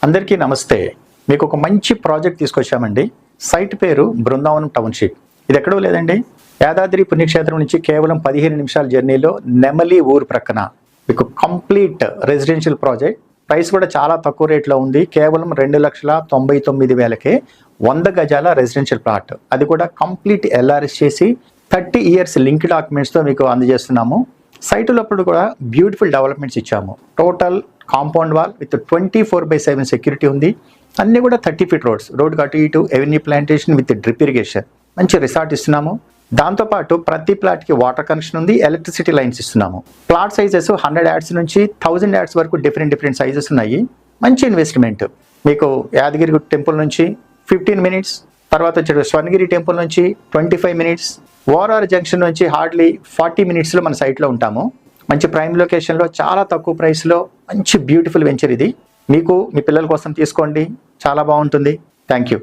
అందరికీ నమస్తే. మీకు ఒక మంచి ప్రాజెక్ట్ తీసుకొచ్చామండి. సైట్ పేరు బృందావనం టౌన్షిప్. ఇది ఎక్కడో లేదండి, యాదాద్రి పుణ్యక్షేత్రం నుంచి కేవలం 15 నిమిషాల జర్నీలో నెమలి ఊరు ప్రక్కన మీకు కంప్లీట్ రెసిడెన్షియల్ ప్రాజెక్ట్. ప్రైస్ కూడా చాలా తక్కువ రేట్లో ఉంది. కేవలం 2,99,000కే 100 గజాల రెసిడెన్షియల్ ప్లాట్. అది కూడా కంప్లీట్ ఎల్ఆర్ఎస్ చేసి 30 ఇయర్స్ లింక్ డాక్యుమెంట్స్తో మీకు అందజేస్తున్నాము. సైట్ లోపల కూడా బ్యూటిఫుల్ డెవలప్మెంట్స్ ఇచ్చాము. Total compound wall with 24/7 security ఉంది. అన్నీ కూడా 30 ఫీట్ రోడ్స్, రోడ్కి అటు ఇటు avenue plantation with drip irrigation, మంచి రిసార్ట్ ఇస్తున్నాము. దాంతోపాటు ప్రతి ప్లాట్కి వాటర్ కనెక్షన్ ఉంది, ఎలక్ట్రిసిటీ లైన్స్ ఇస్తున్నాము. ప్లాట్ సైజెస్ 100 యాడ్స్ నుంచి 1000 యాడ్స్ వరకు డిఫరెంట్ సైజెస్ ఉన్నాయి. మంచి ఇన్వెస్ట్మెంట్. మీకు యాదగిరి టెంపుల్ నుంచి 15 మినిట్స్, తర్వాత వచ్చే స్వర్ణగిరి టెంపుల్ నుంచి 25 మినిట్స్, ఓఆర్ఆర్ జంక్షన్ నుంచి హార్డ్లీ 40 మినిట్స్లో మన సైట్లో ఉంటాము. మంచి ప్రైమ్ లొకేషన్లో చాలా తక్కువ ప్రైస్లో మంచి బ్యూటిఫుల్ వెంచర్ ఇది. మీకు మీ పిల్లల కోసం తీసుకోండి, చాలా బాగుంటుంది. Thank you.